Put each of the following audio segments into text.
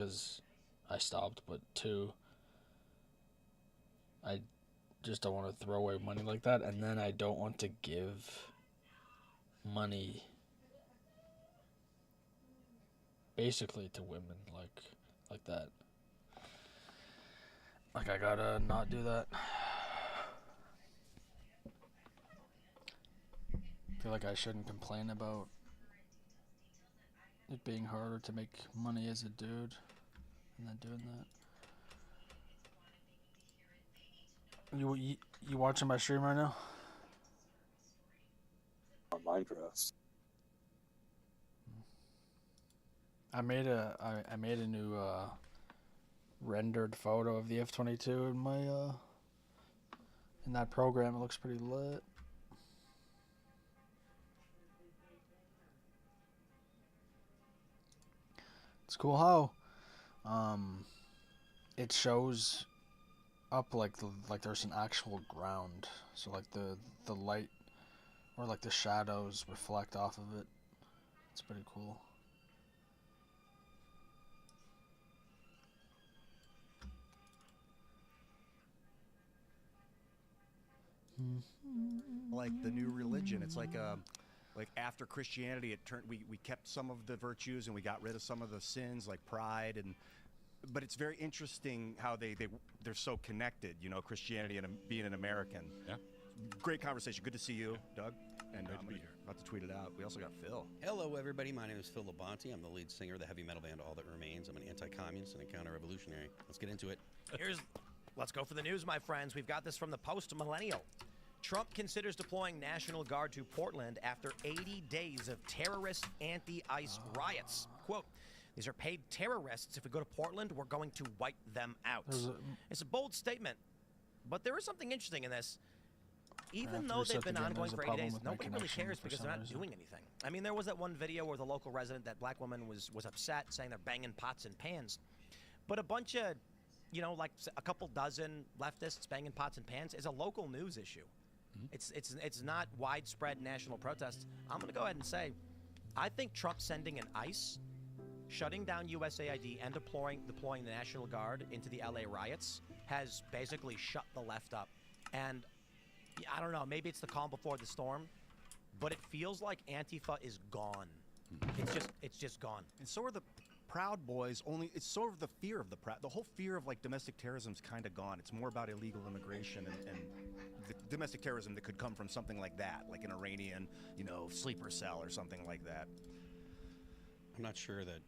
because I stopped, but two, I just don't want to throw away money like that, and then I don't want to give money basically to women like that. Like, I gotta not do that. I feel like I shouldn't complain about it being harder to make money as a dude and then doing that. You watching my stream right now? On Minecraft. I made a new rendered photo of the F-22 in my in that program. It looks pretty lit. It's cool how it shows up like there's an actual ground, so like the light or like the shadows reflect off of it. It's pretty cool. Like the new religion, it's like after Christianity, it turned. We kept some of the virtues and we got rid of some of the sins, like pride, but it's very interesting how they're so connected. You know, Christianity and being an American. Yeah. Great conversation. Good to see you, Doug. And Great to be here. About to tweet it out. We also got Phil. Hello, everybody. My name is Phil Labonte. I'm the lead singer of the heavy metal band All That Remains. I'm an anti-communist and a counter-revolutionary. Let's get into it. Let's go for the news, my friends. We've got this from the Post-Millennial. Trump considers deploying National Guard to Portland after 80 days of terrorist anti-ICE riots. Quote, these are paid terrorists. If we go to Portland, we're going to wipe them out. It's a bold statement, but there is something interesting in this. Even though they've been ongoing for 80 days, nobody really cares because they're not doing anything. I mean, there was that one video where the local resident, that black woman, was upset, saying they're banging pots and pans. But a bunch of, you know, like a couple dozen leftists banging pots and pans is a local news issue. It's not widespread national protest. I'm going to go ahead and say, I think Trump sending an ICE, shutting down USAID, and deploying the National Guard into the LA riots has basically shut the left up. And I don't know, maybe it's the calm before the storm, but it feels like Antifa is gone. It's just gone. And so are the Proud Boys. Only it's sort of the fear of the Proud. The whole fear of like domestic terrorism's kind of gone. It's more about illegal immigration and the domestic terrorism that could come from something like that, like an Iranian, you know, sleeper cell or something like that. I'm not sure that.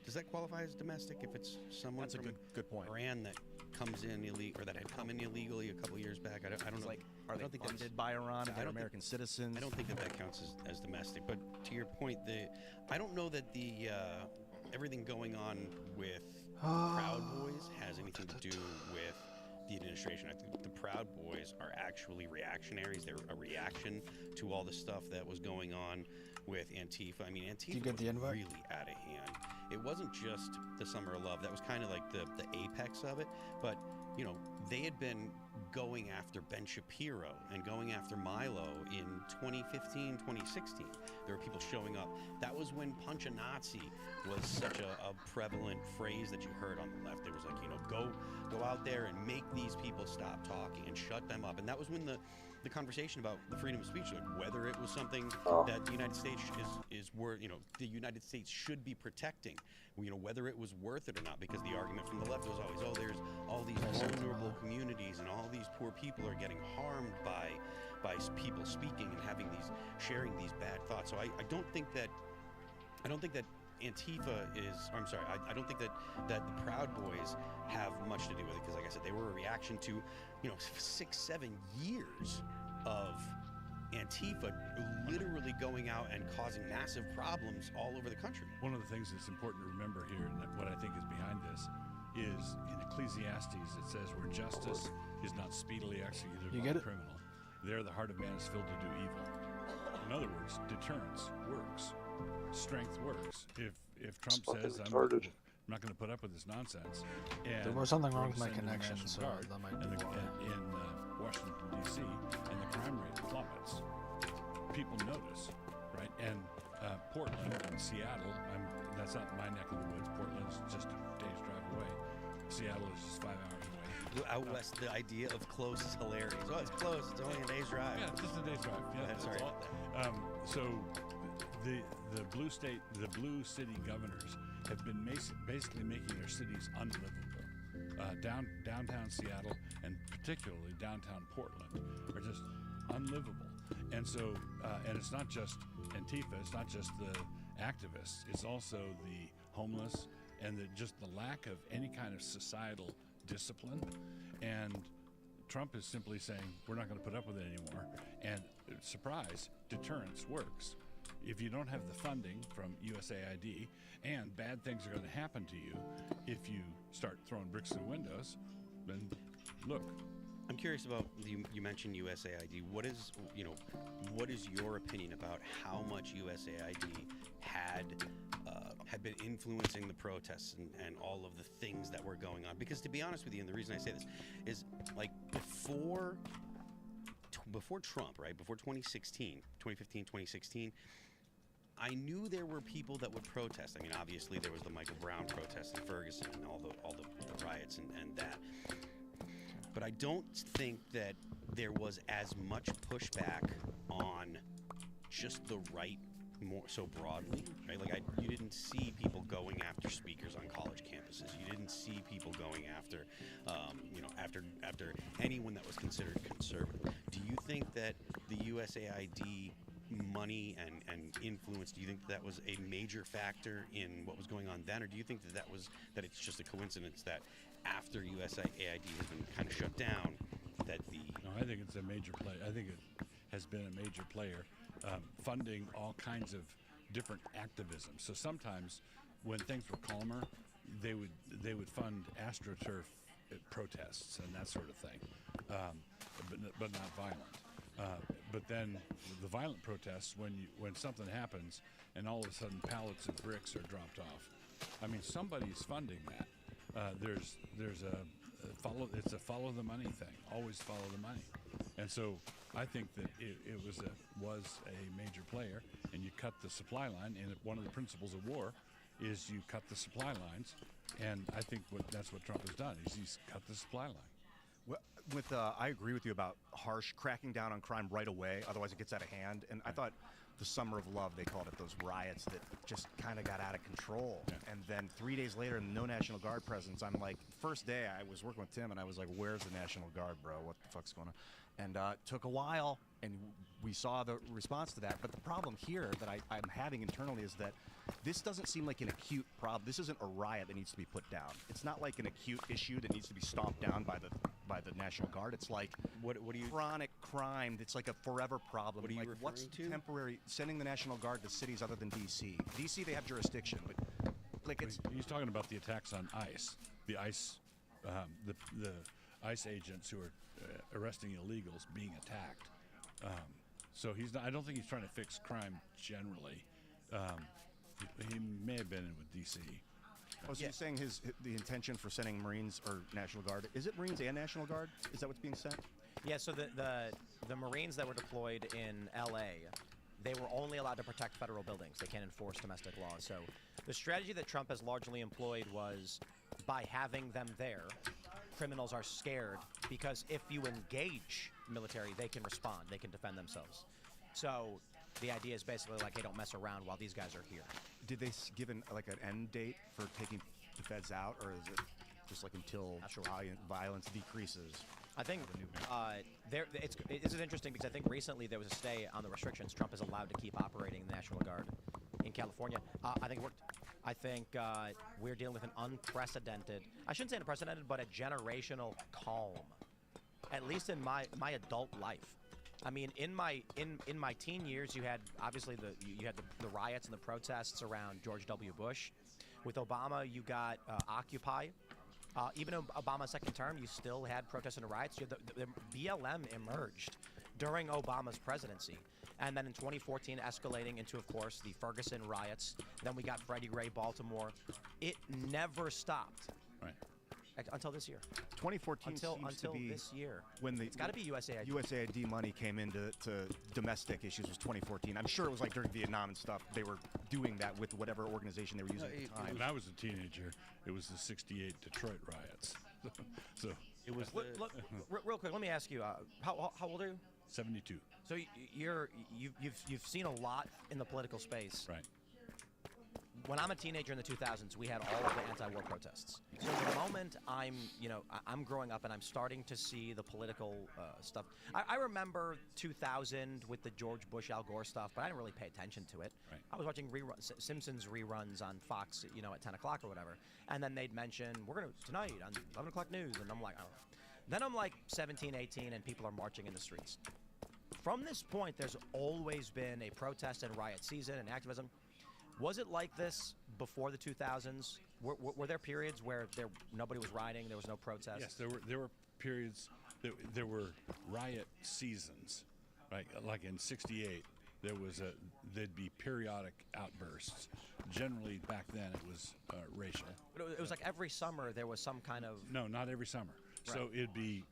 Does that qualify as domestic if it's someone That's from a good point. Iran that comes in illegal or that had come in illegally a couple years back? I don't know. Like, are they think funded by Iran? I They're don't American citizens. I don't think that counts as domestic. But to your point, I don't know that the everything going on with Proud Boys has anything to do with the administration. I think the Proud Boys are actually reactionaries. They're a reaction to all the stuff that was going on with Antifa. I mean, Antifa was really out of hand. It wasn't just the Summer of Love. That was kind of like the apex of it. But, you know, they had been going after Ben Shapiro and going after Milo in 2015, 2016. There were people showing up. That was when Punch a Nazi was such a prevalent phrase that you heard on the left. It was like, you know, go out there and make these people stop talking and shut them up. And that was when the conversation about the freedom of speech, like whether it was something that the United States is worth, you know, the United States should be protecting, you know, whether it was worth it or not, because the argument from the left was always, oh, there's all these vulnerable communities and all these poor people are getting harmed by people speaking and sharing these bad thoughts. So I don't think that Antifa is, I'm sorry, I don't think that the Proud Boys have much to do with it, because like I said, they were a reaction to, you know, 6-7 years of Antifa literally going out and causing massive problems all over the country. One of the things that's important to remember here, and what I think is behind this, is in Ecclesiastes it says, where justice is not speedily executed by a criminal, there the heart of man is filled to do evil. In other words, deterrence works. Strength works. If Trump says I'm not going to put up with this nonsense, and there was something wrong with my connection, so that might be in Washington D.C. and the crime rate plummets, people notice. right? And Portland and Seattle, that's not my neck of the woods. Portland's just a day's drive away. Seattle is just 5 hours away. Out west, the idea of close is hilarious. Oh, it's close. It's only a day's drive. Yeah, just a day's drive. Yeah, That's that's right. all. So the blue city governors have been basically making their cities unlivable. Downtown Seattle and particularly downtown Portland are just unlivable. And so, and it's not just Antifa, it's not just the activists, it's also the homeless and just the lack of any kind of societal discipline. And Trump is simply saying, we're not going to put up with it anymore. And surprise, deterrence works. If you don't have the funding from USAID, and bad things are going to happen to you if you start throwing bricks through windows, then look. I'm curious about you mentioned USAID. What is your opinion about how much USAID had been influencing the protests and all of the things that were going on? Because to be honest with you, and the reason I say this is like before Trump, right? Before 2015, 2016, I knew there were people that would protest. I mean, obviously there was the Michael Brown protest in Ferguson and all the riots and that. But I don't think that there was as much pushback on just the right more so broadly, right? Like you didn't see people going after speakers on college campuses. You didn't see people going after, after anyone that was considered conservative. Do you think that the USAID money and influence, do you think that was a major factor in what was going on then, or do you think that it's just a coincidence that after USAID has been kind of shut down, that the... No, I think it's a major play. I think it has been a major player, funding all kinds of different activism. So sometimes when things were calmer, they would fund AstroTurf protests and that sort of thing, but not violent. But then the violent protests, when something happens and all of a sudden pallets of bricks are dropped off, I mean, somebody's funding that. There's a follow the money thing. Always follow the money. And so I think that it was a major player, and you cut the supply line. And one of the principles of war is you cut the supply lines, and I think that's what Trump has done. He's cut the supply line. Well, I agree with you about harsh cracking down on crime right away. Otherwise, it gets out of hand. And I thought the Summer of Love, they called it, those riots that just kind of got out of control. Yeah. And then 3 days later, no National Guard presence. I'm like, first day I was working with Tim, and I was like, "Where's the National Guard, bro? What the fuck's going on?" And it took a while, and we saw the response to that. But the problem here that I'm having internally is that this doesn't seem like an acute problem. This isn't a riot that needs to be put down. It's not like an acute issue that needs to be stomped down by the National Guard. It's like what do you chronic crime. It's like a forever problem. What are you like referring what's to? Temporary? Sending the National Guard to cities other than D.C. D.C. they have jurisdiction, but like it's. He's talking about the attacks on ICE, the ICE, the ICE agents who are arresting illegals being attacked. So he's not. I don't think he's trying to fix crime generally. He may have been in with D.C. Oh, so you're saying the intention for sending Marines or National Guard, is it Marines and National Guard? Is that what's being sent? Yeah, so the Marines that were deployed in L.A., they were only allowed to protect federal buildings. They can't enforce domestic laws. So the strategy that Trump has largely employed was by having them there, criminals are scared because if you engage military, they can respond. They can defend themselves. So the idea is basically like, hey, don't mess around while these guys are here. Did they give an end date for taking the feds out, or is it just like until violence decreases? I think this is interesting because I think recently there was a stay on the restrictions. Trump is allowed to keep operating the National Guard in California. I think it worked. I think we're dealing with an unprecedented, I shouldn't say unprecedented, but a generational calm, at least in my adult life. I mean, in my teen years, you had obviously the riots and the protests around George W. Bush. With Obama, you got Occupy. Even in Obama's second term, you still had protests and riots. The BLM emerged during Obama's presidency. And then in 2014, escalating into, of course, the Ferguson riots. Then we got Freddie Gray, Baltimore. It never stopped. Right. until this year. 2014 Until seems to be this year. when It's got to be USAID. USAID money came into domestic issues was 2014. I'm sure it was like during Vietnam and stuff. They were doing that with whatever organization they were using at the time. When I was a teenager, it was the '68 Detroit riots. So It was Look, real quick, let me ask you, how old are you? 72. So you've seen a lot in the political space. Right. When I'm a teenager in the 2000s, we had all of the anti-war protests. So the moment I'm growing up and I'm starting to see the political stuff. I remember 2000 with the George Bush, Al Gore stuff, but I didn't really pay attention to it. Right. I was watching Simpsons reruns on Fox, at 10 o'clock or whatever, and then they'd mention we're gonna tonight on 11 o'clock news, and I'm like, I don't know. Then I'm like 17, 18, and people are marching in the streets. From this point, there's always been a protest and riot season and activism. Was it like this before the 2000s? Were there periods where nobody was rioting, there was no protest? Yes, there were periods. There were riot seasons, right? Like in '68, there'd be periodic outbursts. Generally, back then it was racial. But it was like every summer there was some kind of. No, not every summer. Right. So it'd be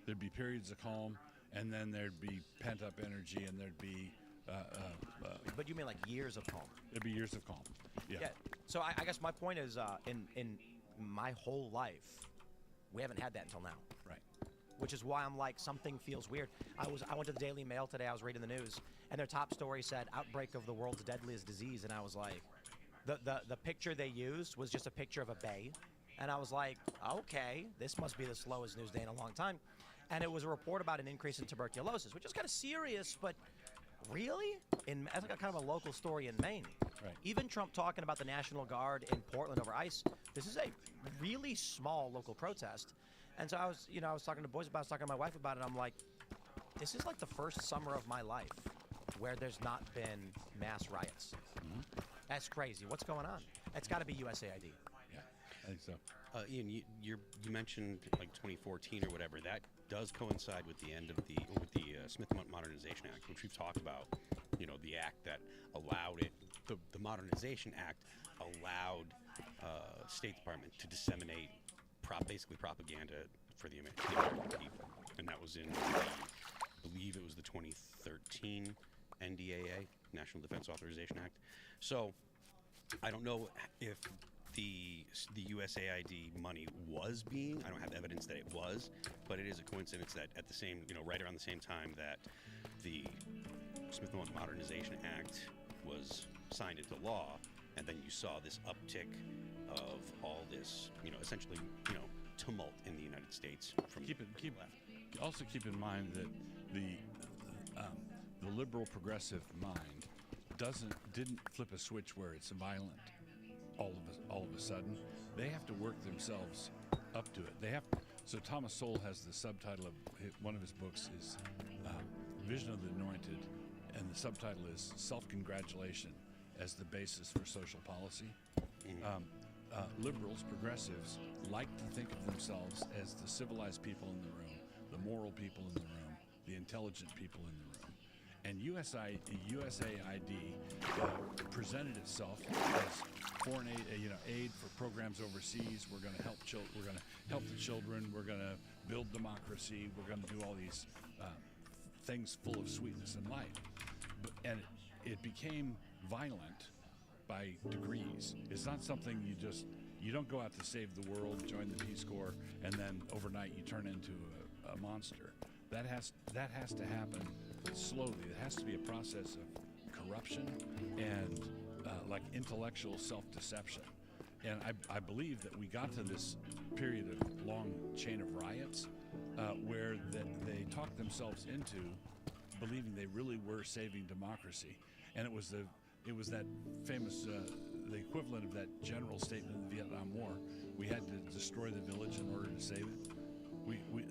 there'd be periods of calm, and then there'd be pent up energy, and there'd be. But you mean like years of calm? There'd be years of calm. Yeah. So I guess my point is, in my whole life, we haven't had that until now. Right. Which is why I'm like, something feels weird. I went to the Daily Mail today. I was reading the news, and their top story said outbreak of the world's deadliest disease, and I was like, the picture they used was just a picture of a bay, and I was like, okay, this must be the slowest news day in a long time, and it was a report about an increase in tuberculosis, which is kind of serious, but. Really? That's like kind of a local story in Maine. Right. Even Trump talking about the National Guard in Portland over ICE. This is a really small local protest. And so I was talking to boys about it, I was talking to my wife about it. I'm like, this is like the first summer of my life where there's not been mass riots. Mm-hmm. That's crazy. What's going on? It's got to be USAID. Yeah, I think so. Ian, you mentioned like 2014 or whatever. That does coincide with the end of the Smith Modernization Act, which we've talked about. The act that allowed it. The Modernization Act allowed State Department to disseminate basically propaganda for the American people, and that was in, I believe it was the 2013 NDAA, National Defense Authorization Act. So I don't know if the USAID money was being. I don't have evidence that it was, but it is a coincidence that at the same, right around the same time that the Smith Modernization Act was signed into law, and then you saw this uptick of all this, essentially, tumult in the United States from left. Also keep in mind that the liberal progressive mind didn't flip a switch where it's violent all of a sudden. They have to work themselves up to it. So Thomas Sowell has the subtitle of one of his books is Vision of the Anointed, and the subtitle is Self-Congratulation as the Basis for Social Policy. Liberals, progressives, like to think of themselves as the civilized people in the room, the moral people in the room, the intelligent people in the room. And USAID presented itself as foreign aid for programs overseas. We're going to help We're going to help the children. We're going to build democracy. We're going to do all these things full of sweetness and light. And it became violent by degrees. It's not something you don't go out to save the world, join the Peace Corps, and then overnight you turn into a monster. That has to happen slowly. It has to be a process of corruption and like intellectual self-deception. And I believe that we got to this period of long chain of riots where they talked themselves into believing they really were saving democracy. And it was that famous, the equivalent of that general statement in the Vietnam War. We had to destroy the village in order to save it.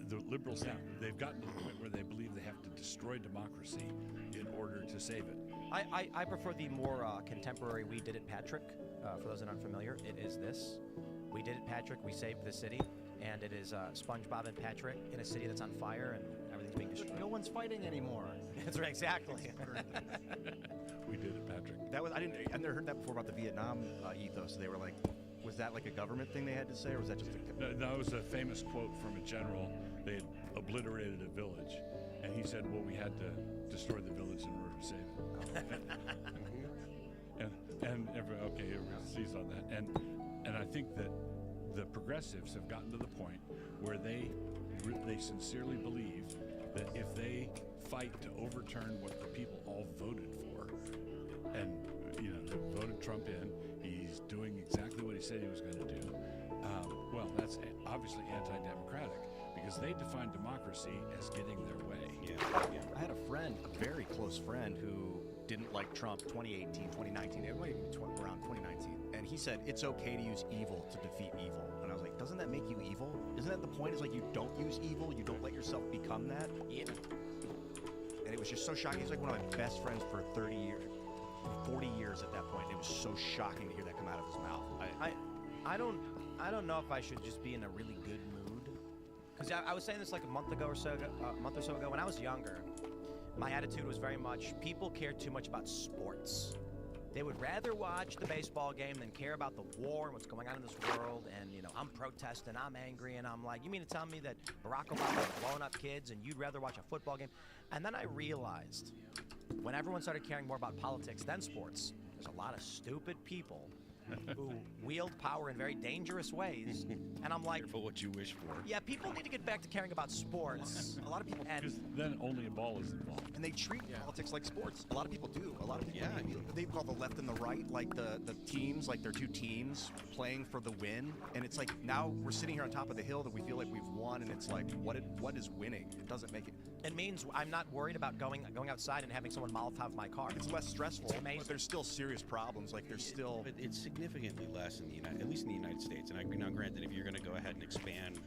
The liberals they've gotten to the point where they believe they have to destroy democracy in order to save it. I prefer the more contemporary "We Did It, Patrick." For those that aren't familiar, it is this: "We did it, Patrick. We saved the city." And it is SpongeBob and Patrick in a city that's on fire and everything's being destroyed. No one's fighting anymore. That's right, exactly. We did it, Patrick. I never heard that before about the Vietnam ethos. They were like, Was that like a government thing they had to say, or was that just a... No, that was a famous quote from a general. They had obliterated a village, and he said, well, we had to destroy the village in order to save it. and everybody sees on that. And I think that the progressives have gotten to the point where they sincerely believe that if they fight to overturn what the people all voted for, and they voted Trump in, he's doing exactly what he said he was going to do. Well, that's obviously anti-democratic, because they define democracy as getting their way. Yeah. I had a friend, a very close friend, who didn't like Trump 2018, 2019, around 2019. And he said, it's okay to use evil to defeat evil. And I was like, doesn't that make you evil? Isn't that the point? Is like, you don't use evil, you don't let yourself become that? Yeah. And it was just so shocking. He's like one of my best friends for 30 years, 40 years at that point. It was so shocking to hear that come out of his mouth. I don't know if I should just be in a really good mood, because I was saying this like a month or so ago. When I was younger, my attitude was very much people care too much about sports. They would rather watch the baseball game than care about the war and what's going on in this world. And I'm protesting, I'm angry, and I'm like, you mean to tell me that Barack Obama is blowing up kids and you'd rather watch a football game? And then I realized, when everyone started caring more about politics than sports, there's a lot of stupid people who wield power in very dangerous ways. And I'm like, careful what you wish for. yeah, people need to get back to caring about sports. A lot of people, Because then only a ball is involved. and they treat politics like sports. A lot of people do. A lot of people, they call the left and the right, like the teams, like they're two teams playing for the win. And it's like, now we're sitting here on top of the hill that we feel like we've won, and it's like, what is winning? It doesn't make it. It means I'm not worried about going outside and having someone Molotov my car. It's less stressful, It's amazing. but there's still serious problems. Like there's still... But it's significantly less in at least in the United States. And now, granted, if you're going to go ahead and expand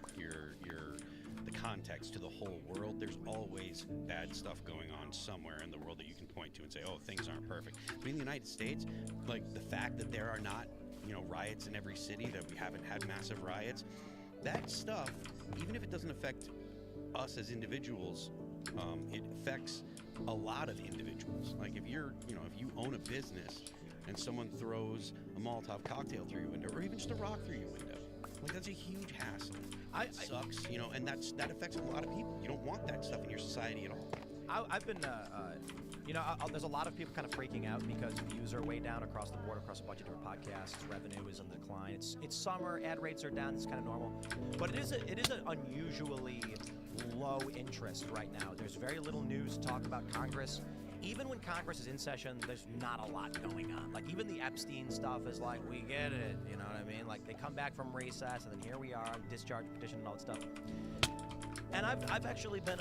the context to the whole world, there's always bad stuff going on somewhere in the world that you can point to and say, oh, things aren't perfect. But in the United States, like the fact that there are not, riots in every city, that we haven't had massive riots, that stuff, even if it doesn't affect us as individuals, it affects a lot of individuals. Like if you're, if you own a business and someone throws a Molotov cocktail through your window, or even just a rock through your window, like that's a huge hassle. It sucks, and that affects a lot of people. You don't want that stuff in your society at all. I've been, there's a lot of people kind of freaking out because views are way down across the board, across a bunch of different podcasts. Revenue is in decline. It's summer, ad rates are down. It's kind of normal, but it is an unusually low interest right now. There's very little news to talk about Congress. Even when Congress is in session, there's not a lot going on. Like, even the Epstein stuff is like, we get it, you know what I mean? Like, they come back from recess, and then here we are, discharge petition and all that stuff. And I've actually been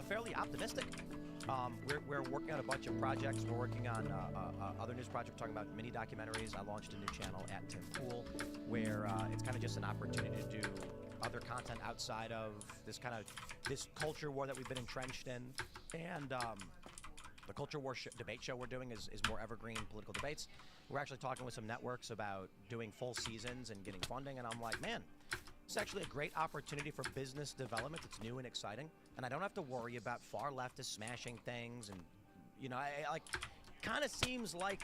fairly optimistic. We're working on a bunch of projects. We're working on other news projects. We're talking about mini documentaries. I launched a new channel at Tim Pool, where it's kind of just an opportunity to do other content outside of this culture war that we've been entrenched in. And the Culture War debate show we're doing is more evergreen political debates. We're actually talking with some networks about doing full seasons and getting funding, and I'm like, man, it's actually a great opportunity for business development. It's new and exciting, and I don't have to worry about far leftists smashing things. And I kind of seems like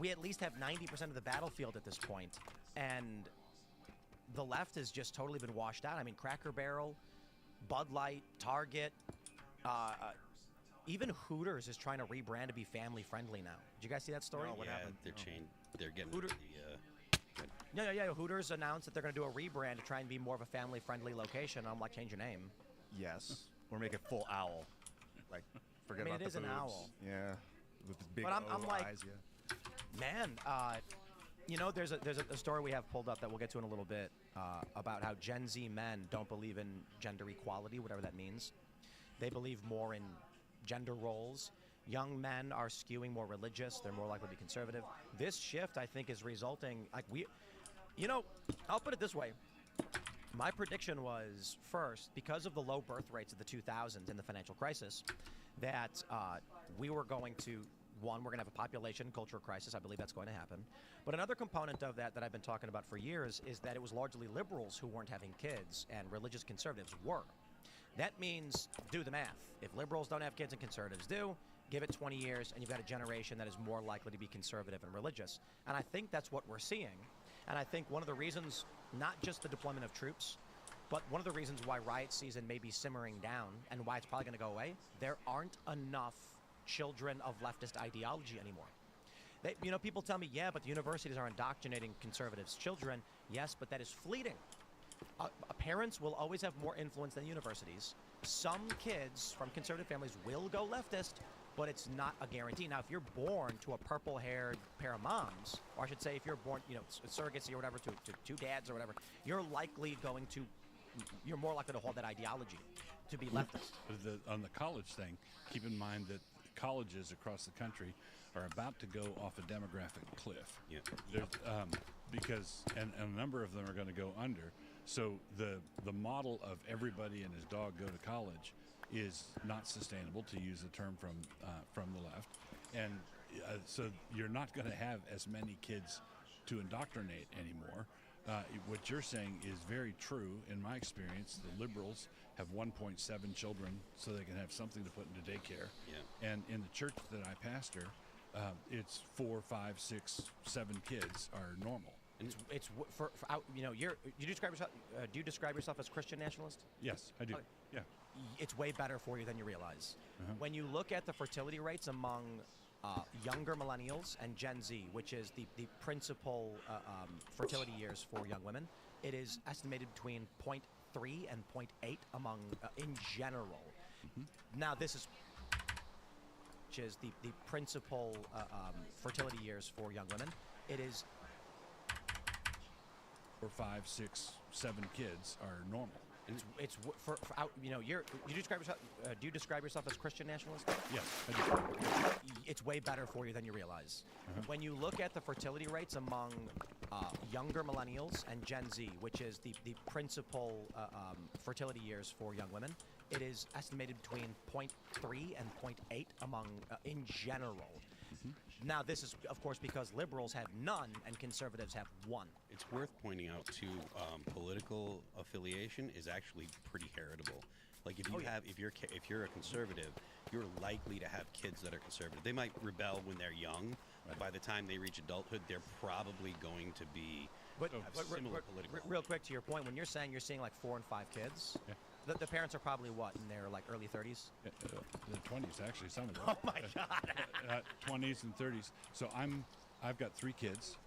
we at least have 90% of the battlefield at this point, and the left has just totally been washed out. I mean, Cracker Barrel, Bud Light, Target, even Hooters is trying to rebrand to be family friendly now. Did you guys see that story? No, what happened? They're getting Yeah. Hooters announced that they're going to do a rebrand to try and be more of a family friendly location. I'm like, change your name. Yes. Or make it full owl. Like, forget about the boobs. It is an owl. Yeah. With the big But I'm like, eyes, yeah. Man, there's a story we have pulled up that we'll get to in a little bit about how Gen Z men don't believe in gender equality, whatever that means. They believe more in gender roles. Young men are skewing more religious. They're more likely to be conservative. This shift, I think, is resulting, I'll put it this way. My prediction was, first, because of the low birth rates of the 2000s in the financial crisis, that we were going to, we're going to have a population cultural crisis. I believe that's going to happen. But another component of that I've been talking about for years is that it was largely liberals who weren't having kids and religious conservatives were. That means, do the math. If liberals don't have kids and conservatives do, give it 20 years and you've got a generation that is more likely to be conservative and religious. And I think that's what we're seeing. And I think one of the reasons, not just the deployment of troops, but one of the reasons why riot season may be simmering down and why it's probably going to go away, there aren't enough children of leftist ideology anymore. People tell me, yeah, but the universities are indoctrinating conservatives' children. Yes, but that is fleeting. Parents will always have more influence than universities. Some kids from conservative families will go leftist, but it's not a guarantee. Now, if you're born to a purple-haired pair of moms, or I should say if you're born, surrogacy or whatever, to two dads or whatever, you're more likely to hold that ideology, to be leftist. On the college thing, keep in mind that colleges across the country are about to go off a demographic cliff. Yeah. Because a number of them are going to go under. So the model of everybody and his dog go to college is not sustainable, to use the term from the left, and so you're not going to have as many kids to indoctrinate anymore. What you're saying is very true. In my experience, the liberals have 1.7 children so they can have something to put into daycare. Yeah. And in the church that I pastor, it's 4, 5, 6, 7 kids are normal. It's for out. Do you describe yourself as Christian nationalist? Yes, I do. Okay. Yeah. It's way better for you than you realize. Uh-huh. When you look at the fertility rates among younger millennials and Gen Z, which is the principal fertility years for young women, it is estimated between 0.3 and 0.8 among in general. Mm-hmm. Now this is which is the principal fertility years for young women. It is 4, 5, 6, 7 kids are normal. It's for out. Do you describe yourself as Christian nationalist? Yes, I do. It's way better for you than you realize. Uh-huh. When you look at the fertility rates among younger millennials and Gen Z, which is the principal fertility years for young women, it is estimated between 0.3 and 0.8 among in general. Mm-hmm. Now, this is, of course, because liberals have none and conservatives have one. It's worth pointing out too, political affiliation is actually pretty heritable. Like if you're a conservative, you're likely to have kids that are conservative. They might rebel when they're young, but by the time they reach adulthood, they're probably going to be similar political. Real quick to your point, when you're saying you're seeing like 4 and 5 kids, yeah. The parents are probably what, in their like early 30s? The 20s, actually, some of them. Oh my God! 20s and 30s. So I've got 3 kids.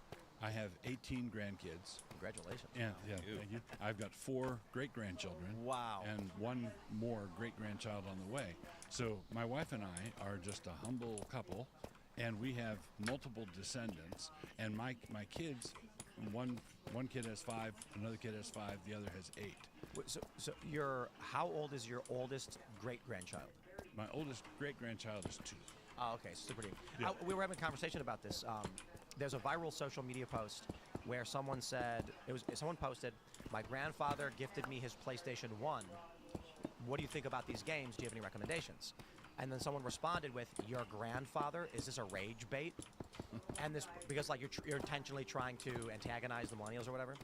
I have 18 grandkids. Congratulations. And thank you. I've got 4 great-grandchildren. Wow. And 1 more great-grandchild on the way. So my wife and I are just a humble couple, and we have multiple descendants. And my kids, one kid has 5, another kid has 5, the other has 8. So how old is your oldest great-grandchild? My oldest great-grandchild is 2. Oh, okay, super deep. Yeah. We were having a conversation about this. There's a viral social media post where someone posted, "My grandfather gifted me his PlayStation 1. What do you think about these games? Do you have any recommendations?" And then someone responded with, "Your grandfather? Is this a rage bait?" And this, because like you're intentionally trying to antagonize the millennials or whatever.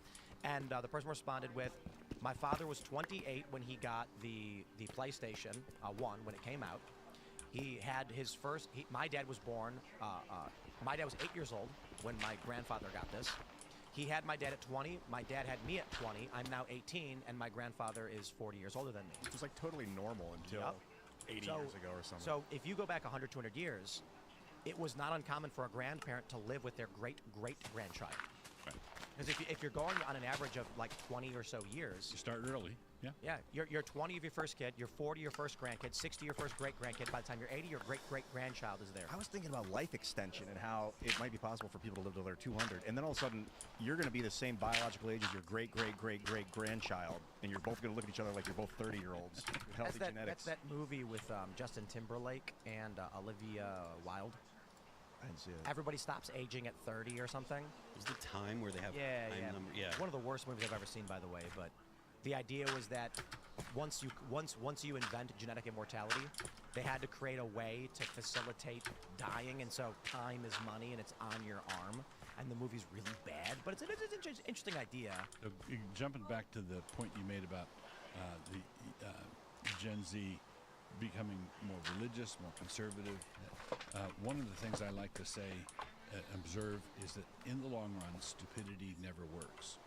And the person responded with, "My father was 28 when he got the PlayStation 1 when it came out. He had his first. My dad was born. My dad was 8 years old when my grandfather got this. He had my dad at 20. My dad had me at 20. I'm now 18, and my grandfather is 40 years older than me." It was like totally normal until 80 years ago or something. So if you go back 100, 200 years, it was not uncommon for a grandparent to live with their great-great-grandchild. Right. Because if you're going on an average of like 20 or so years, You start early. Yeah. yeah, you're 20 of your first kid, you're 40 your first grandkid, 60 your first great-grandkid. By the time you're 80, your great-great-grandchild is there. I was thinking about life extension and how it might be possible for people to live till they're 200, and then all of a sudden you're going to be the same biological age as your great-great-great-great-grandchild, and you're both going to look at each other like you're both 30-year-olds with healthy genetics. That's that movie with Justin Timberlake and Olivia Wilde. I didn't see it. Everybody stops aging at 30 or something. Is the time where they have time number? Yeah. One of the worst movies I've ever seen, by the way. But the idea was that once you invent genetic immortality, they had to create a way to facilitate dying, and so time is money, and it's on your arm. And the movie's really bad, but it's an interesting idea. Jumping back to the point you made about the Gen Z becoming more religious, more conservative. One of the things I like to say observe is that in the long run, stupidity never works.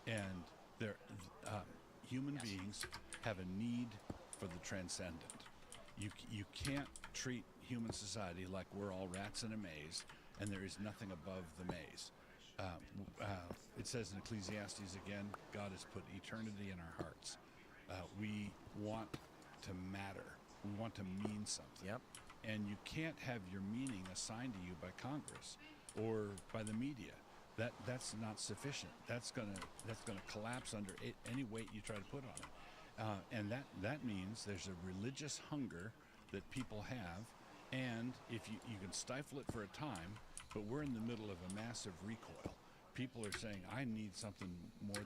And human beings have a need for the transcendent. You can't treat human society like we're all rats in a maze, and there is nothing above the maze. It says in Ecclesiastes again, God has put eternity in our hearts. We want to matter. We want to mean something. Yep. And you can't have your meaning assigned to you by Congress or by the media. That's not sufficient. That's gonna collapse under any weight you try to put on it. And that means there's a religious hunger that people have, and if you can stifle it for a time, but we're in the middle of a massive recoil. People are saying, I need something more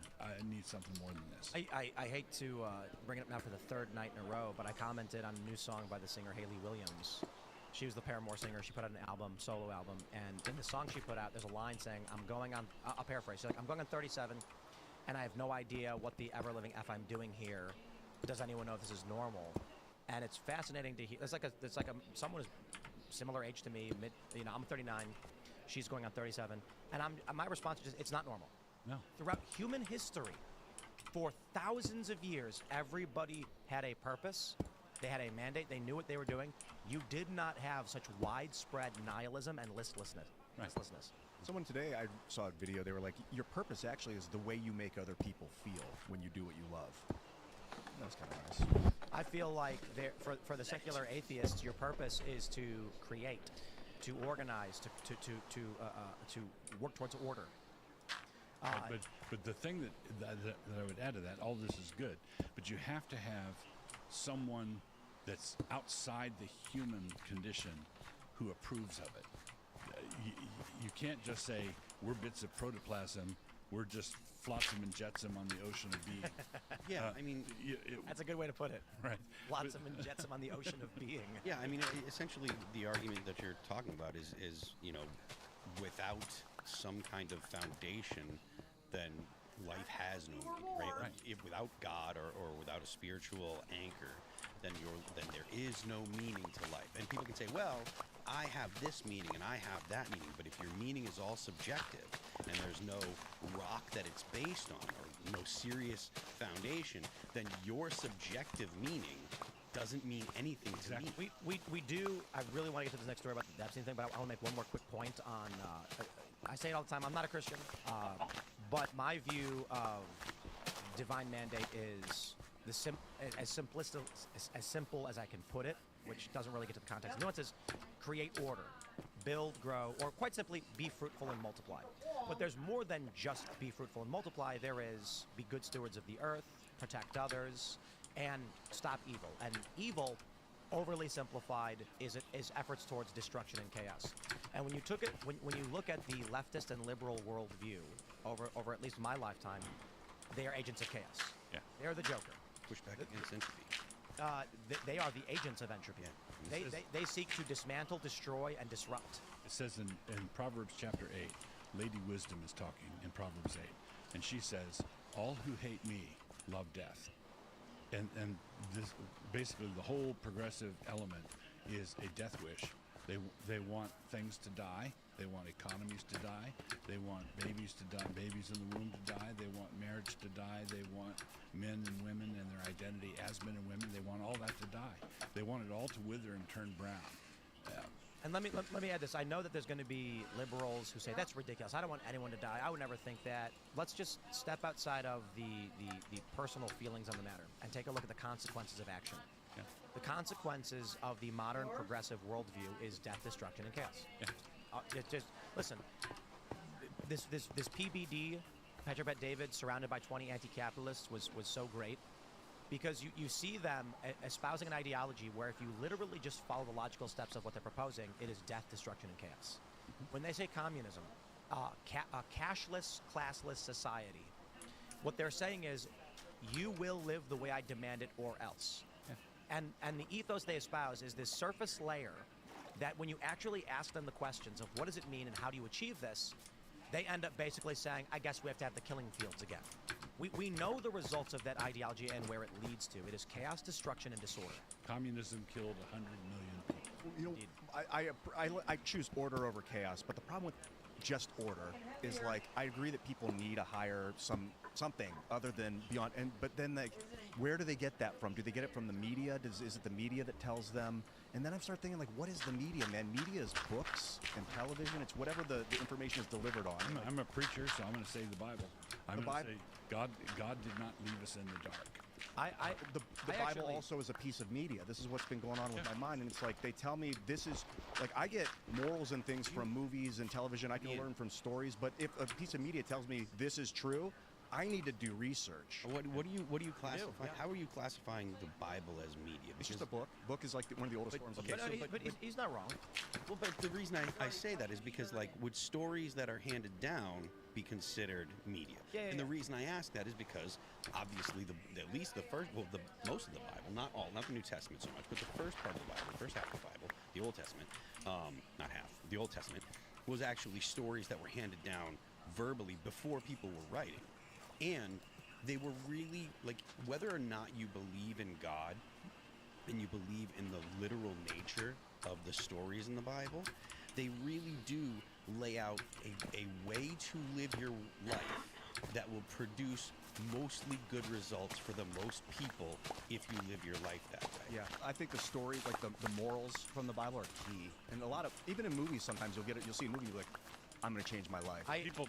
than this. I hate to bring it up now for the third night in a row, but I commented on a new song by the singer Hayley Williams. She was the Paramore singer. She put out an album, solo album, and in the song she put out, there's a line saying, I'll paraphrase, she's like, I'm going on 37, and I have no idea what the ever-living F I'm doing here. Does anyone know if this is normal? And it's fascinating to hear. It's like someone who's similar age to me, I'm 39, she's going on 37, and my response is, it's not normal. No. Throughout human history, for thousands of years, everybody had a purpose. They had a mandate. They knew what they were doing. You did not have such widespread nihilism and listlessness. Right. Someone today, I saw a video, they were like, your purpose actually is the way you make other people feel when you do what you love. That was kind of nice. I feel like for the secular atheists, your purpose is to create, to organize, to work towards order. But the thing that I would add to that, all this is good, but you have to have someone that's outside the human condition who approves of it. You can't just say, we're bits of protoplasm, we're just flotsam and jetsam on the ocean of being. Yeah, I mean... That's a good way to put it. Right. Flotsam and jetsam on the ocean of being. Yeah, I mean, essentially, the argument that you're talking about is without some kind of foundation, then life has no meaning, right? If without God or without a spiritual anchor, then there is no meaning to life. And people can say, well, I have this meaning and I have that meaning, but if your meaning is all subjective and there's no rock that it's based on or no serious foundation, then your subjective meaning doesn't mean anything to me. We do. I really want to get to this next story about the Epstein thing, but I want to make one more quick point on. I say it all the time. I'm not a Christian, but my view of divine mandate is as simple as I can put it, which doesn't really get to the context. Nuances: create order, build, grow, or quite simply, be fruitful and multiply. But there's more than just be fruitful and multiply. There is be good stewards of the earth, protect others, and stop evil. And evil, overly simplified, is efforts towards destruction and chaos. And when you look at the leftist and liberal worldview over at least my lifetime, they are agents of chaos. Yeah. They're the Joker. Push back against entropy. They are the agents of entropy. Yeah. They seek to dismantle, destroy, and disrupt. It says in Proverbs chapter 8, Lady Wisdom is talking in Proverbs 8, and she says, all who hate me love death. And this, basically the whole progressive element is a death wish. They want things to die. They want economies to die. They want babies to die, babies in the womb to die. They want marriage to die. They want men and women and their identity as men and women. They want all that to die. They want it all to wither and turn brown. And let me add this. I know that there's going to be liberals who say that's ridiculous. I don't want anyone to die. I would never think that. Let's just step outside of the personal feelings on the matter and take a look at the consequences of action. Yeah. The consequences of the modern progressive worldview is death, destruction, and chaos. Yeah. Listen. This PBD, Petrobet David, surrounded by 20 anti-capitalists, was so great. Because you see them espousing an ideology where if you literally just follow the logical steps of what they're proposing, it is death, destruction, and chaos. When they say communism, a cashless, classless society, what they're saying is you will live the way I demand it or else. Yeah. And the ethos they espouse is this surface layer that when you actually ask them the questions of what does it mean and how do you achieve this, they end up basically saying, I guess we have to have the killing fields again. We know the results of that ideology and where it leads to. It is chaos, destruction, and disorder. Communism killed 100 million people. You know, I choose order over chaos, but the problem with just order is like I agree that people need a higher something other than beyond. But then like, where do they get that from? Do they get it from the media? Is it the media that tells them? And then I start thinking like, what is the media, man? Media is books and television. It's whatever the information is delivered on. I'm a preacher, so I'm going to say the Bible. I'm going to say God did not leave us in the dark. The Bible actually also is a piece of media. This is what's been going on with my mind, and it's like they tell me this is like I get morals and things from movies and television. I can learn from stories, but if a piece of media tells me this is true, I need to do research. What do you classify? How are you classifying the Bible as media? Because it's just a book. Book is like one of the oldest forms of media. But he's not wrong. Well, but the reason I say that is because like would stories that are handed down be considered media? And the reason I ask that is because obviously at least the first, most of the Bible, not all, not the New Testament so much, but the first part of the Bible, the first half of the Bible, the Old Testament, not half, the Old Testament was actually stories that were handed down verbally before people were writing. And they were really, like, whether or not you believe in God and you believe in the literal nature of the stories in the Bible, they really do lay out a way to live your life that will produce mostly good results for the most people if you live your life that way. Yeah, I think the stories, like the morals from the Bible are key. And a lot of, even in movies sometimes you'll see a movie like, I'm going to change my life. People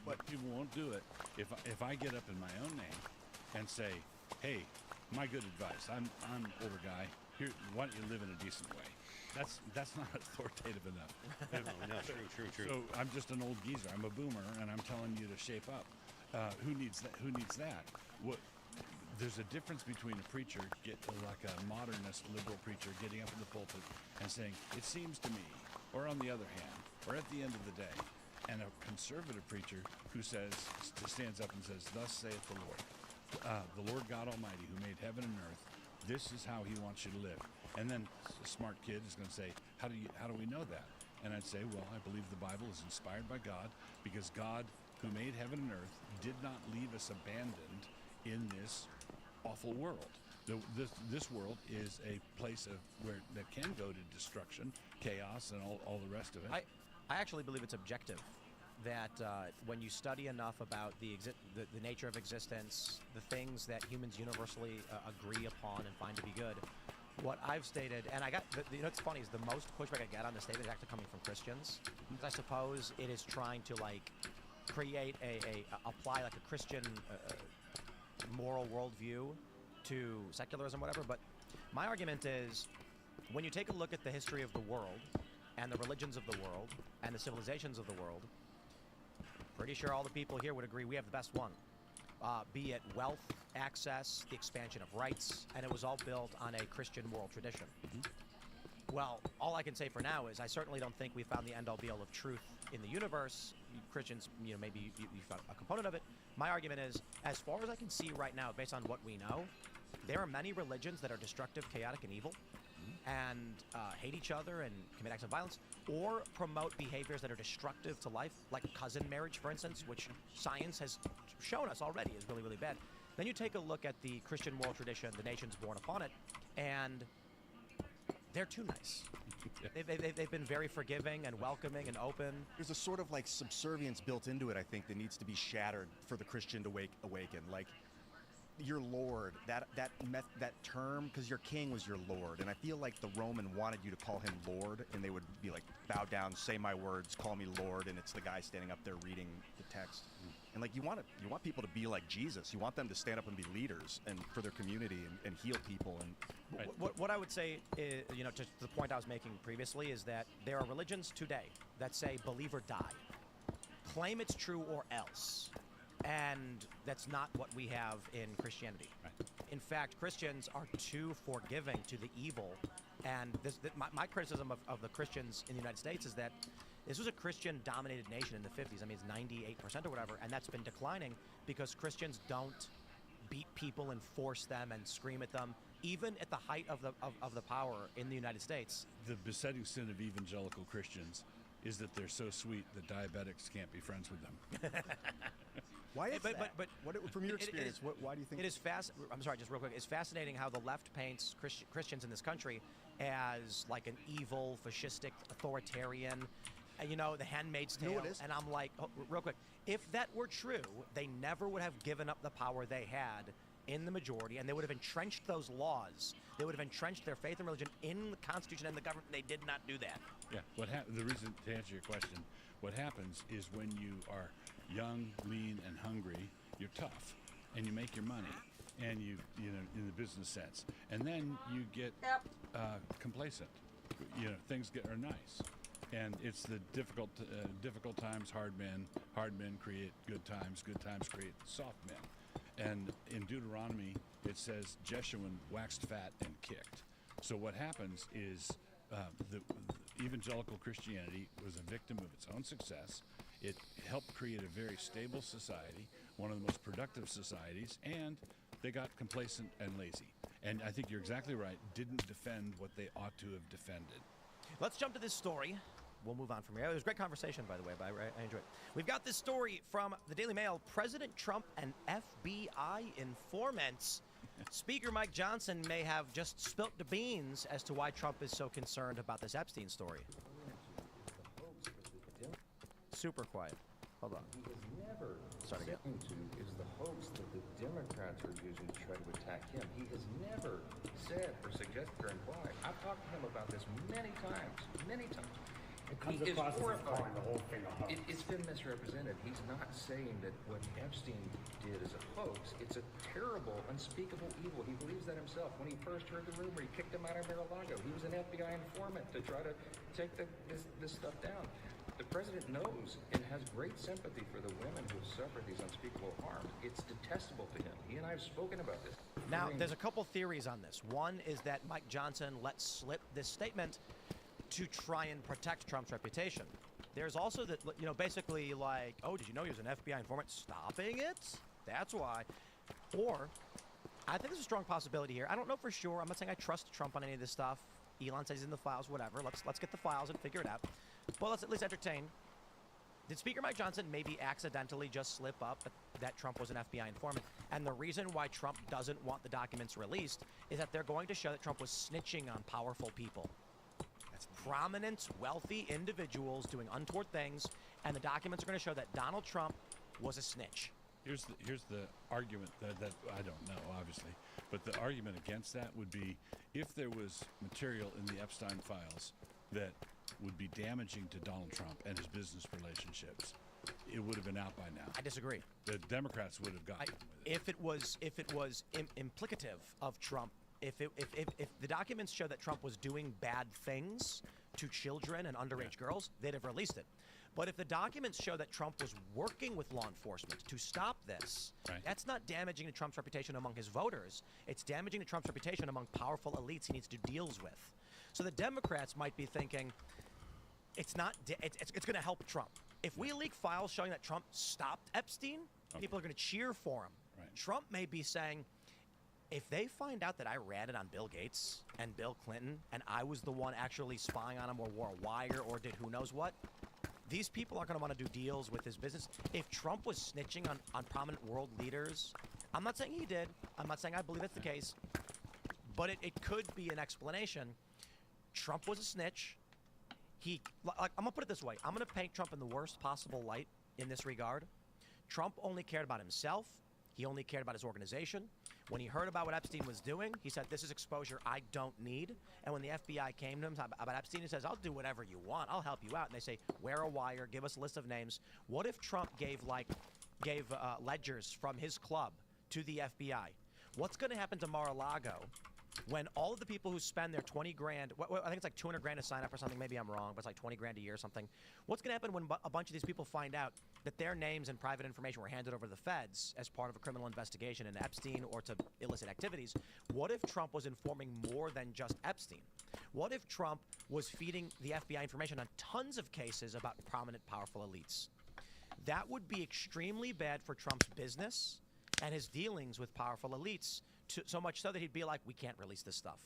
won't do it. If I get up in my own name and say, hey, my good advice, I'm an older guy, here, why don't you live in a decent way? That's not authoritative enough. No, true. So I'm just an old geezer. I'm a boomer, and I'm telling you to shape up. Who needs that? Who needs that? There's a difference between a preacher, like a modernist liberal preacher, getting up in the pulpit and saying, "It seems to me," or on the other hand, or at the end of the day, and a conservative preacher who stands up and says, "Thus saith the Lord, the Lord God Almighty, who made heaven and earth. This is how He wants you to live." And then a smart kid is going to say, how do we know that? And I'd say, well, I believe the Bible is inspired by God because God, who made heaven and earth, did not leave us abandoned in this awful world. This world is a place that can go to destruction, chaos, and all the rest of it. I actually believe it's objective. That when you study enough about the nature of existence, the things that humans universally agree upon and find to be good, what I've stated, and I got, what's funny is the most pushback I get on this statement is actually coming from Christians. Because I suppose it is trying to like create apply like a Christian moral worldview to secularism, whatever. But my argument is, when you take a look at the history of the world and the religions of the world and the civilizations of the world, pretty sure all the people here would agree we have the best one. Be it wealth, access, the expansion of rights, and it was all built on a Christian moral tradition. Well, all I can say for now is I certainly don't think we found the end-all be-all of truth in the universe. Christians, maybe you found a component of it. My argument is, as far as I can see right now, based on what we know, there are many religions that are destructive, chaotic, and evil, and hate each other and commit acts of violence, or promote behaviors that are destructive to life, like cousin marriage, for instance, which science has shown us already is really, really bad. Then you take a look at the Christian moral tradition, the nations born upon it, and they're too nice. They've been very forgiving and welcoming and open. There's a sort of like subservience built into it, I think, that needs to be shattered for the Christian to awaken. Like, your Lord, that term, because your king was your Lord, and I feel like the Roman wanted you to call him Lord, and they would be like, bow down, say my words, call me Lord, and it's the guy standing up there reading the text. And like you want people to be like Jesus. You want them to stand up and be leaders and for their community and heal people. And what I would say is, to the point I was making previously, is that there are religions today that say believe or die, claim it's true or else. And that's not what we have in Christianity. Right. In fact, Christians are too forgiving to the evil. And my criticism of the Christians in the United States is that this was a Christian-dominated nation in the 50s. I mean, it's 98% or whatever, and that's been declining because Christians don't beat people and force them and scream at them, even at the height of the power in the United States. The besetting sin of evangelical Christians is that they're so sweet that diabetics can't be friends with them. Why is but, that? But from your experience, why do you think? It is I'm sorry, just real quick. It's fascinating how the left paints Christians in this country as like an evil, fascistic, authoritarian, you know, the Handmaid's Tale. You know what it is? And I'm like, real quick, if that were true, they never would have given up the power they had in the majority, and they would have entrenched those laws. They would have entrenched their faith and religion in the Constitution and the government. They did not do that. Yeah. The reason, to answer your question, what happens is when you are young, lean, and hungry, you're tough, and you make your money, and you know, in the business sense, and then you get complacent. You know, things are nice, and it's the difficult times, hard men create good times create soft men. And in Deuteronomy, it says Jeshurun waxed fat and kicked. So what happens is the evangelical Christianity was a victim of its own success. It helped create a very stable society, one of the most productive societies, and they got complacent and lazy. And I think you're exactly right, didn't defend what they ought to have defended. Let's jump to this story. We'll move on from here. It was a great conversation, by the way, but I enjoyed it. We've got this story from the Daily Mail. President Trump and FBI informants. Speaker Mike Johnson may have just spilt the beans as to why Trump is so concerned about this Epstein story. Super quiet. Hold on. He has never Start again. into is the hoax that the Democrats are using to try to attack him. He has never said or suggested or implied. I've talked to him about this many times, many times. It comes He is across as horrified. calling the whole thing a hoax. It's been misrepresented. He's not saying that what Epstein did is a hoax. It's a terrible, unspeakable evil. He believes that himself. When he first heard the rumor, he kicked him out of Mar-a-Lago. He was an FBI informant to try to take this stuff down. The president knows and has great sympathy for the women who have suffered these unspeakable harms. It's detestable to him. He and I have spoken about this. Now, there's a couple theories on this. One is that Mike Johnson let slip this statement to try and protect Trump's reputation. There's also that, you know, basically like, oh, did you know he was an FBI informant? Stopping it? That's why. Or, I think there's a strong possibility here. I don't know for sure. I'm not saying I trust Trump on any of this stuff. Elon says he's in the files, whatever. Let's get the files and figure it out. But let's at least entertain. Did Speaker Mike Johnson maybe accidentally just slip up that Trump was an FBI informant? And the reason why Trump doesn't want the documents released is that they're going to show that Trump was snitching on powerful people. That's prominent, wealthy individuals doing untoward things, and the documents are going to show that Donald Trump was a snitch. Here's the argument that I don't know, obviously, but the argument against that would be if there was material in the Epstein files that would be damaging to Donald Trump and his business relationships, it would have been out by now. I disagree. The Democrats would have gotten with it. If it was implicative of Trump, if the documents show that Trump was doing bad things to children and underage girls, they'd have released it. But if the documents show that Trump was working with law enforcement to stop this, that's not damaging to Trump's reputation among his voters. It's damaging to Trump's reputation among powerful elites he needs to do deals with. So the Democrats might be thinking, it's going to help Trump. If we leak files showing that Trump stopped Epstein, people are going to cheer for him. Right. Trump may be saying, if they find out that I ratted on Bill Gates and Bill Clinton and I was the one actually spying on him or wore a wire or did who knows what, these people aren't going to want to do deals with his business. If Trump was snitching on prominent world leaders, I'm not saying he did. I'm not saying I believe that's the case. But it could be an explanation. Trump was a snitch. I'm going to put it this way. I'm going to paint Trump in the worst possible light in this regard. Trump only cared about himself. He only cared about his organization. When he heard about what Epstein was doing, he said, this is exposure I don't need. And when the FBI came to him about Epstein, he says, I'll do whatever you want. I'll help you out. And they say, wear a wire, give us a list of names. What if Trump gave ledgers from his club to the FBI? What's going to happen to Mar-a-Lago when all of the people who spend their 20 grand, I think it's like 200 grand to sign up or something, maybe I'm wrong, but it's like 20 grand a year or something. What's going to happen when a bunch of these people find out that their names and private information were handed over to the feds as part of a criminal investigation into Epstein or to illicit activities? What if Trump was informing more than just Epstein? What if Trump was feeding the FBI information on tons of cases about prominent, powerful elites? That would be extremely bad for Trump's business and his dealings with powerful elites, so much so that he'd be like, we can't release this stuff.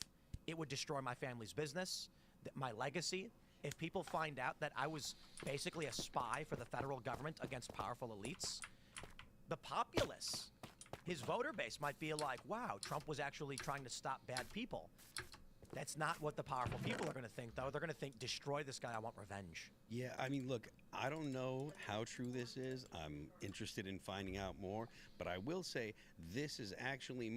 It would destroy my family's business, my legacy. If people find out that I was basically a spy for the federal government against powerful elites, the populace, his voter base might feel like, wow, Trump was actually trying to stop bad people. That's not what the powerful people are going to think, though. They're going to think, destroy this guy, I want revenge. Yeah, I mean, look, I don't know how true this is. I'm interested in finding out more, but I will say this is actually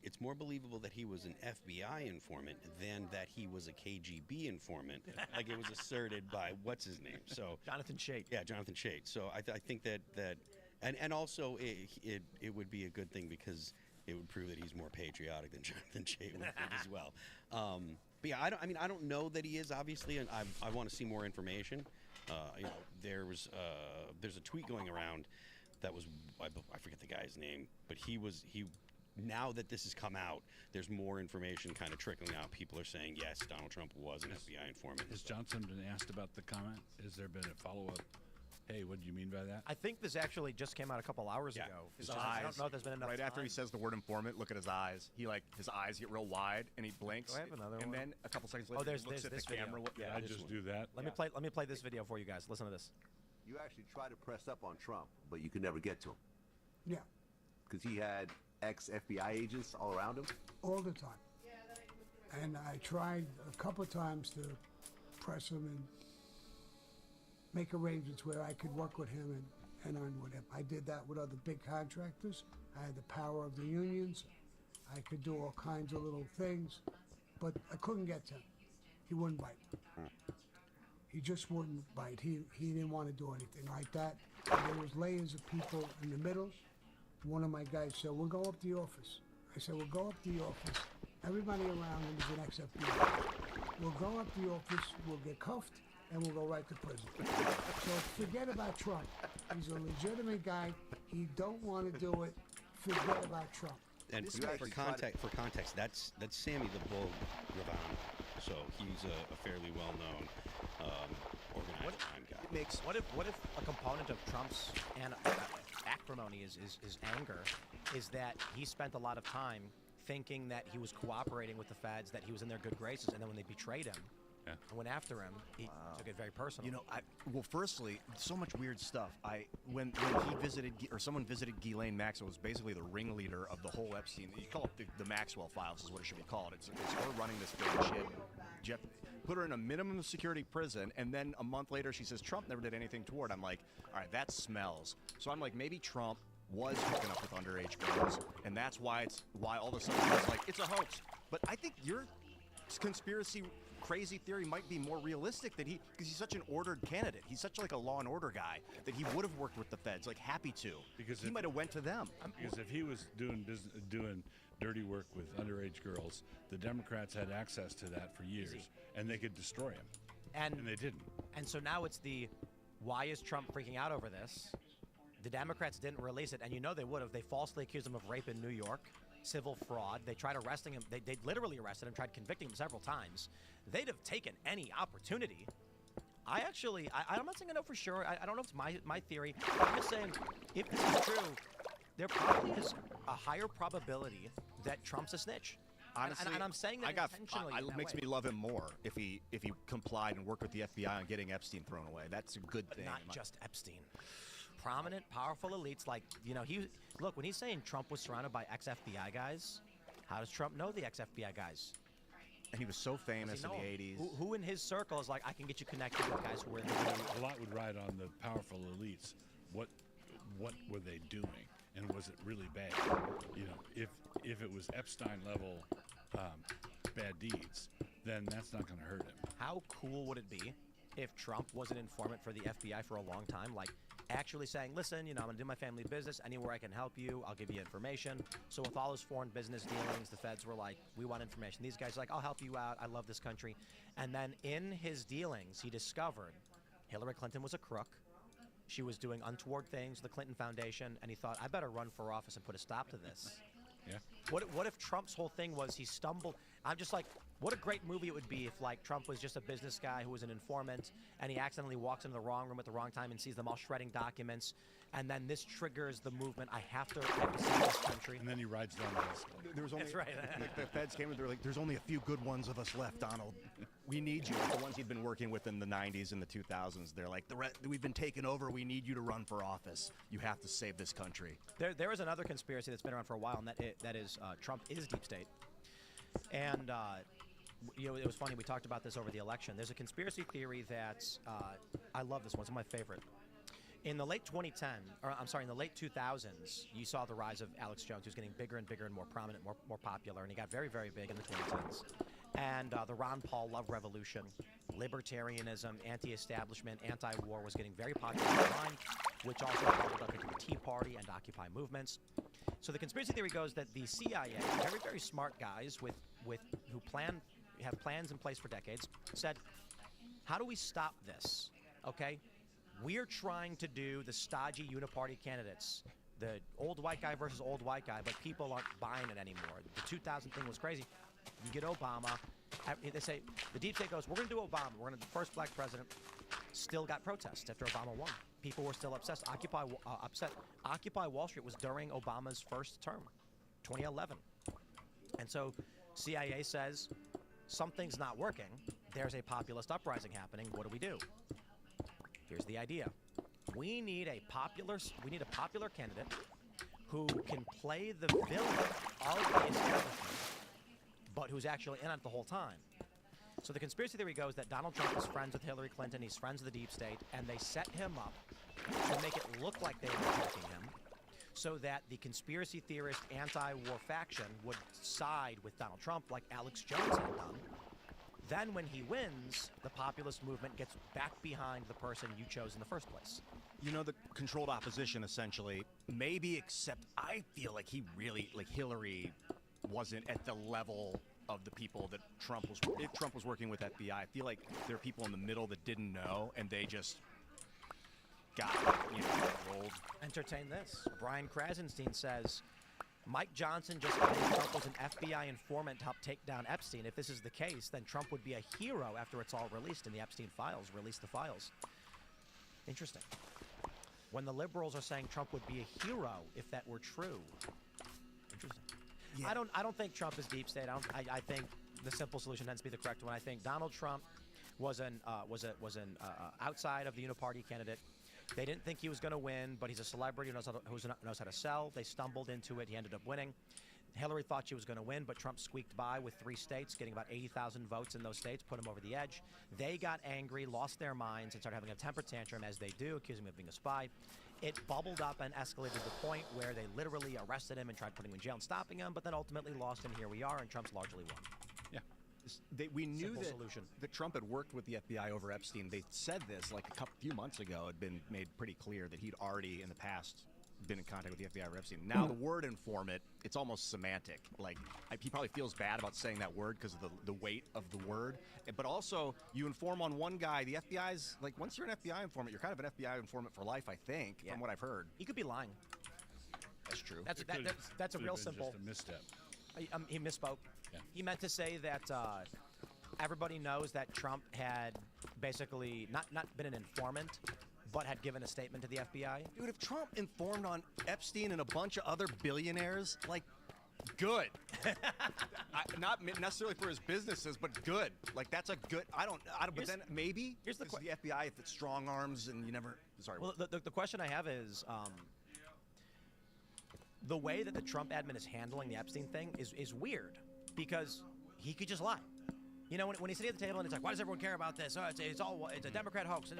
it's more believable that he was an FBI informant than that he was a KGB informant, like it was asserted by what's his name. So Jonathan Chait. Yeah, Jonathan Chait. So I think that and also it would be a good thing because it would prove that he's more patriotic than Jonathan Chait would think as well. But yeah, I don't know that he is, obviously, and I want to see more information. You know, there's a tweet going around that was, I forget the guy's name, but he now that this has come out, there's more information kind of trickling out. People are saying, yes, Donald Trump was an FBI informant. Has Johnson been asked about the comment? Has there been a follow-up? Hey, what do you mean by that? I think this actually just came out a couple hours ago. His So eyes. I don't know if there's been enough Right after time. he says the word informant, look at his eyes. His eyes get real wide and he blinks. Do I have another and one? then a couple seconds later, Oh, there's he looks this at the video. camera. Yeah, Did I this just one. do that? Let me play this video for you guys. Listen to this. You actually tried to press up on Trump, but you could never get to him Yeah, because he had ex-FBI agents all around him. all the time. And I tried a couple times to press him and make arrangements where I could work with him and earn with him. I did that with other big contractors. I had the power of the unions. I could do all kinds of little things, but I couldn't get to him. He wouldn't bite. He just wouldn't bite. He didn't want to do anything like that. And there was layers of people in the middle. One of my guys said, we'll go up to the office. I said, we'll go up to the office. Everybody around him is an ex-FBI. We'll go up to the office, we'll get cuffed, and we'll go right to prison. So forget about Trump. He's a legitimate guy. He don't want to do it. Forget about Trump. And You for actually tried to- context, that's Sammy the Bull Ravana. So he's a fairly well-known organized crime guy. What if a component of Trump's acrimony is anger, is that he spent a lot of time thinking that he was cooperating with the feds, that he was in their good graces, and then when they betrayed him and went after him, he took it very personal. You know, well, firstly, so much weird stuff. When he visited, or someone visited Ghislaine Maxwell, was basically the ringleader of the whole Epstein. You call it the Maxwell Files, is what it should be called. It's her running this big shit. Jeff put her in a minimum security prison, and then a month later she says Trump never did anything toward. I'm like, all right, that smells. So I'm like, maybe Trump was hooking up with underage girls, and that's why all of a sudden it's like it's a hoax. But I think your conspiracy crazy theory might be more realistic, that because he's such an ordered candidate. He's such like a law and order guy that he would have worked with the feds, like happy to. Because he might have went to them. Because if he was doing dirty work with underage girls, the Democrats had access to that for years, and they could destroy him. And they didn't. And so now it's why is Trump freaking out over this? The Democrats didn't release it, and you know they would have. They falsely accused him of rape in New York, civil fraud. They tried arresting him. They literally arrested him, tried convicting him several times. They'd have taken any opportunity. I'm not saying I know for sure. I don't know if it's my theory. I'm just saying, if this is true, there probably is a higher probability that Trump's a snitch. Honestly, and I'm saying that intentionally. It makes me love him more if he complied and worked with the FBI on getting Epstein thrown away. That's a good thing. Not just Epstein. Prominent, powerful elites, like, look, when he's saying Trump was surrounded by ex-FBI guys, how does Trump know the ex-FBI guys? And he was so famous in the 80s. Who in his circle is like, I can get you connected with guys who were in the A lot would ride on the powerful elites. What were they doing, and was it really bad? You know, if it was Epstein level bad deeds, then that's not going to hurt him. How cool would it be if Trump was an informant for the FBI for a long time, like actually saying, listen, I'm going to do my family business. Anywhere I can help you, I'll give you information. So with all his foreign business dealings, the feds were like, we want information. These guys are like, I'll help you out. I love this country. And then in his dealings, he discovered Hillary Clinton was a crook. She was doing untoward things, the Clinton Foundation, and he thought, I better run for office and put a stop to this. Yeah. What if Trump's whole thing was he stumbled? I'm just like, What a great movie it would be if, like, Trump was just a business guy who was an informant, and he accidentally walks into the wrong room at the wrong time and sees them all shredding documents, and then this triggers the movement. I have to save this country. And then he rides down the list. There was only, That's right. Like the feds came and they're like, "There's only a few good ones of us left, Donald. We need you." Like the ones he'd been working with in the '90s and the 2000s. They're like, "We've been taken over. We need you to run for office. You have to save this country." There is another conspiracy that's been around for a while, and that is Trump is deep state. And you know, it was funny. We talked about this over the election. There's a conspiracy theory that I love this one. It's my favorite. In the late 2000s, you saw the rise of Alex Jones, who's getting bigger and bigger and more prominent, more popular, and he got very, very big in the 2010s. And the Ron Paul love revolution, libertarianism, anti-establishment, anti-war was getting very popular online, which also bubbled up into the Tea Party and Occupy movements. So the conspiracy theory goes that the CIA, very, very smart guys who have plans in place for decades, said, how do we stop this? Okay? We're trying to do the stodgy uniparty candidates, the old white guy versus old white guy, but people aren't buying it anymore. The 2000 thing was crazy. You get Obama. They say, the deep state goes, we're going to do Obama. We're going to do the first black president. Still got protests after Obama won. People were still upset. Occupy Wall Street was during Obama's first term, 2011. And so CIA says, something's not working. There's a populist uprising happening. What do? Here's the idea. We need a popular candidate who can play the villain of the establishment, but who's actually in it the whole time. So the conspiracy theory goes that Donald Trump is friends with Hillary Clinton, he's friends with the deep state, and they set him up to make it look like they were attacking him, so that the conspiracy theorist anti-war faction would side with Donald Trump like Alex Jones had done. Then when he wins, the populist movement gets back behind the person you chose in the first place. You know, the controlled opposition, essentially, maybe, except I feel like Hillary wasn't at the level of the people that if Trump was working with FBI, I feel like there are people in the middle that didn't know, and they just got, rolled. Entertain this. Brian Krasenstein says, Mike Johnson just claimed Trump was an FBI informant to help take down Epstein. If this is the case, then Trump would be a hero after it's all released and the Epstein files. Release the files. Interesting. When the liberals are saying Trump would be a hero if that were true. Interesting. Yeah. I don't think Trump is deep state. I think the simple solution tends to be the correct one. I think Donald Trump was an outside of the uniparty candidate. They didn't think he was going to win, but he's a celebrity who knows how to sell. They stumbled into it. He ended up winning. Hillary thought she was going to win, but Trump squeaked by with 3 states, getting about 80,000 votes in those states, put him over the edge. They got angry, lost their minds, and started having a temper tantrum, as they do, accusing him of being a spy. It bubbled up and escalated to the point where they literally arrested him and tried putting him in jail and stopping him, but then ultimately lost, and here we are, and Trump's largely won. Yeah. We knew that Trump had worked with the FBI over Epstein. They said this like a few months ago. It had been made pretty clear that he'd already in the past been in contact with the FBI over Epstein. Now the word informant, it's almost semantic. Like he probably feels bad about saying that word because of the weight of the word. But also, you inform on one guy. The FBI's like, once you're an FBI informant, you're kind of an FBI informant for life, I think, from what I've heard. He could be lying. That's true. That's a real simple. Just a misstep. He misspoke. Yeah. He meant to say that everybody knows that Trump had basically not been an informant, but had given a statement to the FBI. Dude, if Trump informed on Epstein and a bunch of other billionaires, like, good. Not necessarily for his businesses, but good. Like, that's a good. But then maybe here's the FBI, if it's strong arms and you never. Sorry. Well, the question I have is. The way that the Trump admin is handling the Epstein thing is weird, because he could just lie. You know, when he's sitting at the table and it's like, why does everyone care about this? Oh, it's a Democrat hoax.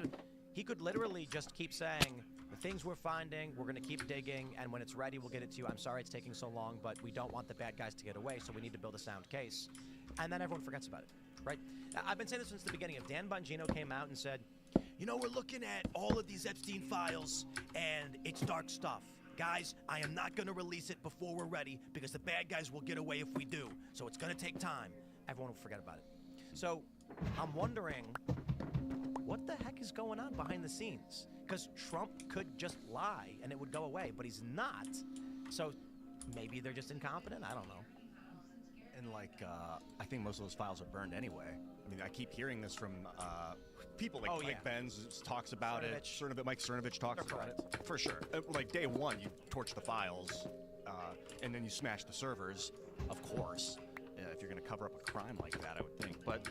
He could literally just keep saying, the things we're finding, we're going to keep digging, and when it's ready, we'll get it to you. I'm sorry it's taking so long, but we don't want the bad guys to get away, so we need to build a sound case. And then everyone forgets about it, right? I've been saying this since the beginning. If Dan Bongino came out and said, you know, we're looking at all of these Epstein files, and it's dark stuff. Guys, I am not going to release it before we're ready because the bad guys will get away if we do. So it's going to take time. Everyone will forget about it. So I'm wondering, what the heck is going on behind the scenes? Because Trump could just lie and it would go away, but he's not. So maybe they're just incompetent. I don't know. And like I think most of those files are burned anyway. I mean, I keep hearing this from people like Mike Benz talks about it. Mike Cernovich talks about it for sure. Like day one, you torch the files, and then you smash the servers, of course. If you're going to cover up a crime like that, I would think. But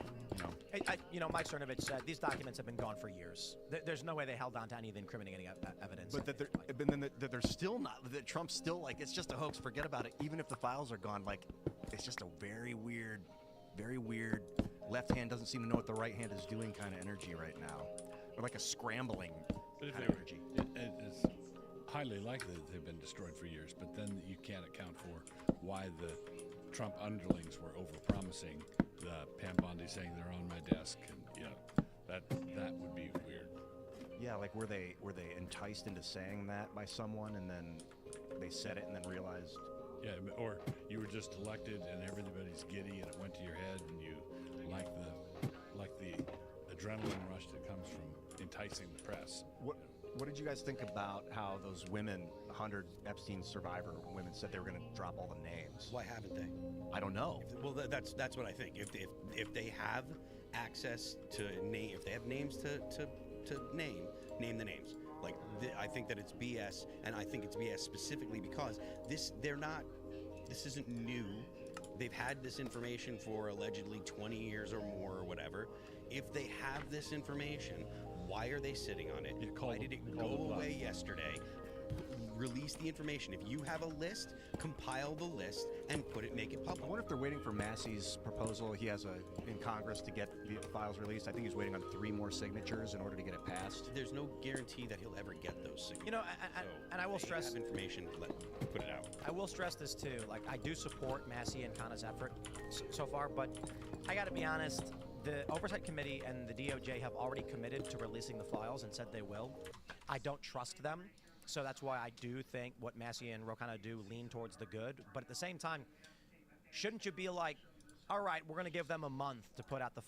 Mike Cernovich said these documents have been gone for years. There's no way they held on to any of the incriminating evidence. But that they're still not. That Trump's still like, it's just a hoax. Forget about it. Even if the files are gone, like, it's just a very weird. Left hand doesn't seem to know what the right hand is doing kind of energy right now, or like a scrambling kind of energy. It's highly likely that they've been destroyed for years, but then you can't account for why the Trump underlings were over-promising. Pam Bondi saying they're on my desk, and that would be weird. Yeah, like were they enticed into saying that by someone, and then they said it and then realized. Yeah, or you were just elected and everybody's giddy and it went to your head and you like the adrenaline rush that comes from enticing the press. What did you guys think about how those women, 100 Epstein survivor women, said they were going to drop all the names? Why haven't they? I don't know. That's what I think. If they have access to name, if they have names to name the names. Like I think that it's BS, and I think it's BS specifically because this isn't new. They've had this information for allegedly 20 years or more or whatever. If they have this information, why are they sitting on it? Why did it go away yesterday? Release the information. If you have a list, compile the list and make it public. I wonder if they're waiting for Massey's proposal. He has in Congress to get the files released. I think he's waiting on 3 more signatures in order to get it passed. There's no guarantee that he'll ever get those signatures. And I will stress have information. Put it out. I will stress this too. Like I do support Massey and Khanna's effort so far, but I got to be honest. The Oversight Committee and the DOJ have already committed to releasing the files and said they will. I don't trust them. So that's why I do think what Massey and Ro Khanna do lean towards the good. But at the same time, shouldn't you be like, all right, we're going to give them a month to put out the